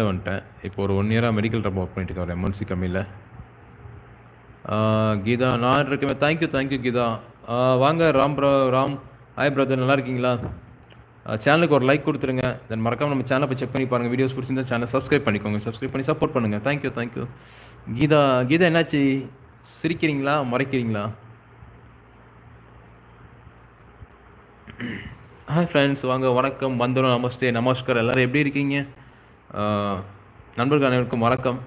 வந்துட்டேன். இப்போ ஒரு 1 இயரா மெடிக்கல் ரெப் ஒர்க் பண்ணிட்டு இருக்கேன் ஒரு எம்என்சி கம்பெனில. கீதா நான் இருக்கேன். Thank you Geetha. வாங்க ராம். ஹாய் பிரதர், நல்லா இருக்கீங்களா? சேனலுக்கு ஒரு லைக் கொடுத்துருங்க. தென் மறக்காம நம்ம சேனலை போய் செக் பண்ணி பாருங்க. வீடியோஸ் பிடிச்சிருந்தா சேனலை சப்ஸ்கிரைப் பண்ணிக்கோங்க. சப்ஸ்கிரைப் பண்ணி சப்போர்ட் பண்ணுங்க. தேங்க்யூ. கீதா என்னாச்சு? சிரிக்கிறீங்களா, மறைக்கிறீங்களா? ஹாய் ஃப்ரெண்ட்ஸ், வாங்க, வணக்கம், வந்தனம், நமஸ்தே, நமஸ்கார். எல்லாரும் எப்படி இருக்கீங்க? நண்பர்கள் அனைவருக்கும் வணக்கம்.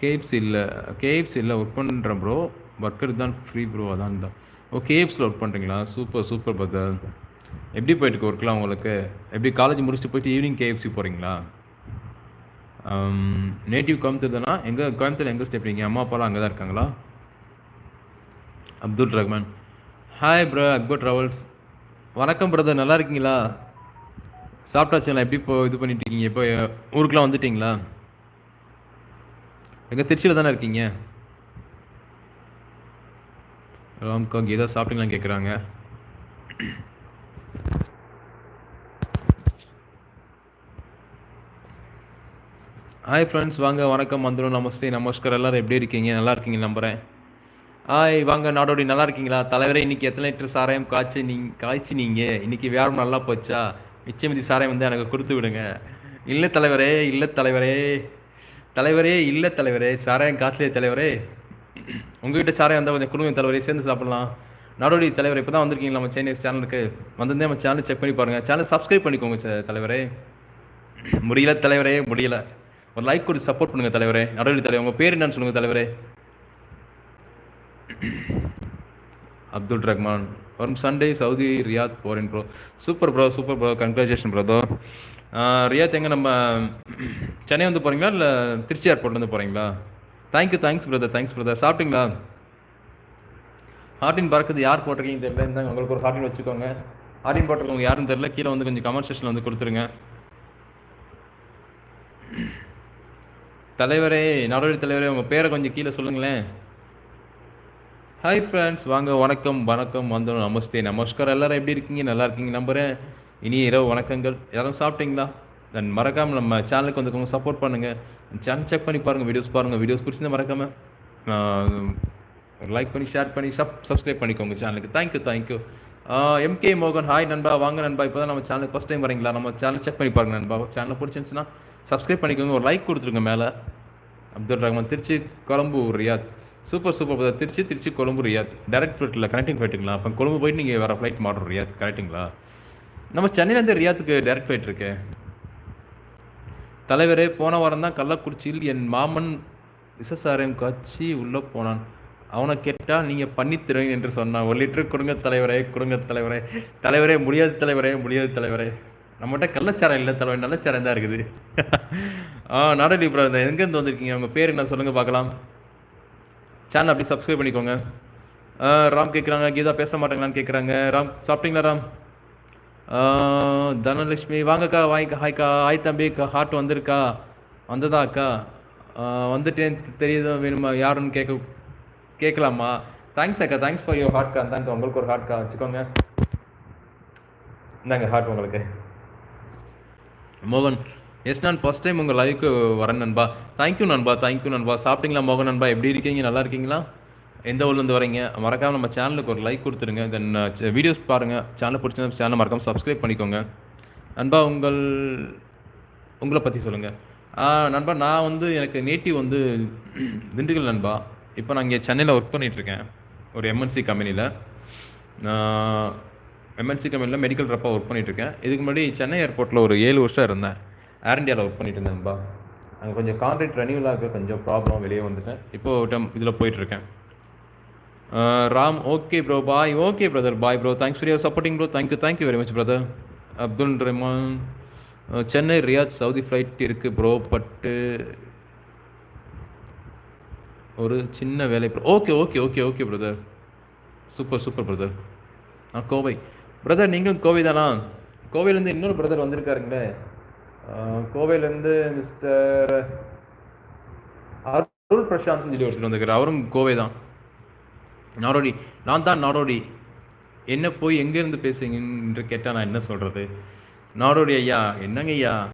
கேஎஃப்சி இல்லை ஒர்க் பண்ணுறேன் ப்ரோ. ஒர்க்கர் தான் ஃப்ரீ ப்ரோ, அதான் தான். கேஎஃப்சியில் ஒர்க் பண்ணுறீங்களா? Super brother. எப்படி போயிட்டுருக்கு ஒர்க்லாம் உங்களுக்கு? எப்படி காலேஜ் முடிச்சுட்டு போயிட்டு ஈவினிங் கேஎஃப்சி போகிறீங்களா? நேட்டிவ் கோயம்புத்தூர் தானா? கோயம்புத்தூர் எங்கே ஸ்டே பண்ணீங்க? அம்மா அப்பாலாம் அங்கே தான் இருக்காங்களா? Abdul Rahman. Hi bro, Akbar travels. வணக்கம் பிரதர், நல்லா இருக்கீங்களா? சாப்பிட்டாச்சுங்களா? எப்படி இப்போ இது பண்ணிட்டு இருக்கீங்க? இப்போ ஊருக்குலாம் வந்துட்டீங்களா? எங்கே திருச்சியில் தானே இருக்கீங்க? ராம்கா கீதா சாப்பிட்டீங்களான்னு கேட்குறாங்க. ஹாய் ஃப்ரெண்ட்ஸ், வாங்க, வணக்கம், வந்தனம், நமஸ்தே, நமஸ்கார். எல்லோரும் எப்படி இருக்கீங்க? நல்லா இருக்கீங்க நம்புகிறேன். ஹாய், வாங்க நாடோடி, நல்லா இருக்கீங்களா? தலைவரே, இன்றைக்கி எத்தனை லிட்டர் சாராயம் காய்ச்சினீங்க? இன்றைக்கி வியாபாரம் நல்லா போச்சா? மிச்சமிதி சாராயம் வந்து எனக்கு கொடுத்து விடுங்க. இல்லை தலைவரே, சாராயம் காய்ச்சலே தலைவரே. உங்ககிட்ட சாராயம் வந்தால் கொஞ்சம் கொடுங்க தலைவரே, சேர்ந்து சாப்பிட்லாம். நாடோடி தலைவர், இப்போ தான் வந்திருக்கீங்களா நம்ம சைனீஸ் சேனலுக்கு? வந்திருந்தே நம்ம சேனல் செக் பண்ணி பாருங்கள். சேனல் சப்ஸ்கிரைப் பண்ணிக்கோங்க தலைவரே. முடியல தலைவரே, முடியல. ஒரு லைக் கொடுத்து சப்போர்ட் பண்ணுங்கள் தலைவரே. நாடோடி தலைவர், உங்கள் பேர் என்னன்னு சொல்லுங்கள் தலைவரே. அப்துல் ரஹ்மான். வரும் சண்டே சவுதி ரியாத் போகிறேன் bro. Super bro, congratulation bro. Riyadh எங்கே, நம்ம சென்னை வந்து போகிறீங்களா இல்லை திருச்சி ஏர்போர்ட் வந்து போகிறீங்களா? Thanks brother. சாப்பிட்டீங்களா? ஹார்டின் பறக்குது, யார் போட்டிருக்கீங்க தெரியல. இருந்தாங்க, உங்களுக்கு ஒரு ஹார்டின் வச்சுக்கோங்க. ஹார்டின் போட்டிருக்கவங்க யாருன்னு தெரியல, கீழே வந்து கொஞ்சம் கமெண்ட் செக்ஷனில் வந்து கொடுத்துருங்க. தலைவரே, நாடோடி தலைவரே, உங்கள் பேரை கொஞ்சம் கீழே சொல்லுங்களேன். ஹாய் ஃப்ரெண்ட்ஸ், வாங்க, வணக்கம், வந்தனம், நமஸ்தே, நமஸ்கார். எல்லோரும் எப்படி இருக்கீங்க? நல்லா இருக்கீங்க நம்புகிறேன். இனிய இரவு வணக்கங்கள். யாரும் சாப்பிட்டீங்களா? தென் மறக்காமல் நம்ம சேனலுக்கு வந்துக்கோங்க, சப்போர்ட் பண்ணுங்கள். சேனல் செக் பண்ணி பாருங்கள், வீடியோஸ் பிடிச்சிருந்தா மறக்காமல் லைக் பண்ணி ஷேர் பண்ணி சப்ஸ்கிரைப் பண்ணிக்கோங்க சேனலுக்கு. தேங்க்யூ. எம்கே மோகன், ஹாய் நண்பா, வாங்க நண்பா. இப்போ தான் நம்ம சேனலுக்கு ஃபஸ்ட் டைம் வரீங்களா? நம்ம சேனல் செக் பண்ணி பாருங்கள் நண்பா. சேனல் பிடிச்சிருந்துச்சுன்னா சப்ஸ்கிரைப் பண்ணிக்கோங்க, ஒரு லைக் கொடுத்துருங்க மேலே. Abdul Rahman, Trichy Colombo Riyadh. Super Trichy Colombo Riyadh direct ஃப்ளைட்டில் கனெக்டிங் ஃப்ளைட்டுங்களா? அப்போ கொழும்பு போயிட்டு நீங்கள் வேறு ஃப்ளைட் மாறுறோம் ரியாத், கரெக்டுங்களா? நம்ம சென்னையிலேருந்து ரியாத்துக்கு டைரக்ட் ஃப்ளைட் இருக்கு. தலைவரே, போன வாரம் தான் கள்ளக்குறிச்சியில் என் மாமன் விசசாரம் காட்சி உள்ளே போனான். அவனை கேட்டால் நீங்கள் பண்ணித்தருவீங்க என்று சொன்னான். 1 லிட்டர் கொடுங்க தலைவரே. முடியாது தலைவரே. நம்மகிட்ட கள்ளச்சாரம் இல்லை தலைவர், நல்ல சாரம் தான் இருக்குது. நாடோடி ப்ரோ, எங்கேருந்து வந்திருக்கீங்க? உங்கள் பேர் என்ன சொல்லுங்கள் பார்க்கலாம். சேனல் அப்படி சப்ஸ்கிரைப் பண்ணிக்கோங்க. ராம் கேட்குறாங்க, கீதா பேச மாட்டேங்களான்னு கேட்குறாங்க. ராம், சாப்பிட்டீங்களா ராம்? தனலட்சுமி, வாங்கக்கா, வாங்கிக்கா. ஹாய்க்கா. ஹாய் தம்பி, ஹார்ட் வந்திருக்கா? வந்ததா அக்கா? வந்துட்டேன் தெரியுது, வேணுமா? யாருன்னு கேட்கலாமா? தேங்க்ஸ் அக்கா, தேங்க்ஸ் ஃபார் யுவர் ஹார்ட்க்கா. இந்தாங்க, உங்களுக்கு ஒரு ஹார்ட்க்கா வச்சுக்கோங்க. இந்தாங்க ஹார்ட் உங்களுக்கு. மோகன், எஸ், நான் ஃபஸ்ட் டைம் உங்கள் லைவுக்கு வரேன் நண்பா. தேங்க்யூ நண்பா. சாப்பிட்டீங்களா மோகன் நண்பா? எப்படி இருக்கீங்க? நல்லா இருக்கீங்களா? எந்த ஊர்லேருந்து வரீங்க? மறக்காமல் நம்ம சேனலுக்கு ஒரு லைக் கொடுத்துருங்க. தென் வீடியோஸ் பாருங்கள். சேனல் பிடிச்சிருந்தா சேனலை மறக்காமல் சப்ஸ்கிரைப் பண்ணிக்கோங்க நண்பா. உங்களை பற்றி சொல்லுங்கள். நண்பா, நான் வந்து எனக்கு நேட்டிவ் வந்து திண்டுக்கல் நண்பா. இப்போ நான் இங்கே சென்னையில் ஒர்க் பண்ணிகிட்ருக்கேன் ஒரு எம்என்சி கம்பெனியில். மெடிக்கல் ரெப்பாக ஒர்க் பண்ணிகிட்ருக்கேன். இதுக்கு முன்னாடி சென்னை ஏர்போர்ட்டில் ஒரு 7 வருஷம் இருந்தேன். ஏர் இண்டியாவில் ஒர்க் பண்ணிட்டு இருந்தேன்பா. அங்கே கொஞ்சம் கான்ட்ராக்ட் ரெனியூலாக கொஞ்சம் ப்ராப்ளம், வெளியே வந்துட்டேன். இப்போது இதில் போயிட்டுருக்கேன். Ram, okay bro, bye. Okay brother, bye bro. Thanks for your supporting bro. Thank you very much brother. Abdul Rahman, Chennai Riyadh Saudi flight இருக்குது ப்ரோ, பட்டு ஒரு சின்ன வேலை bro. Okay brother. Super brother. Kovai brother, நீங்களும் கோவை தானா? கோவையிலேருந்து இன்னொரு பிரதர் வந்திருக்காருங்களே. கோவையிலேருந்து மிஸ்டர் அருள் பிரசாந்த் சொல்லி ஒருத்தர் வந்துருக்காரு. அவரும் கோவை தான். நான் தான் நாடோடி. என்ன போய் எங்கேருந்து பேசுங்க என்று கேட்டால் நான் என்ன சொல்கிறது? நாடோடி ஐயா, என்னங்க ஐயா?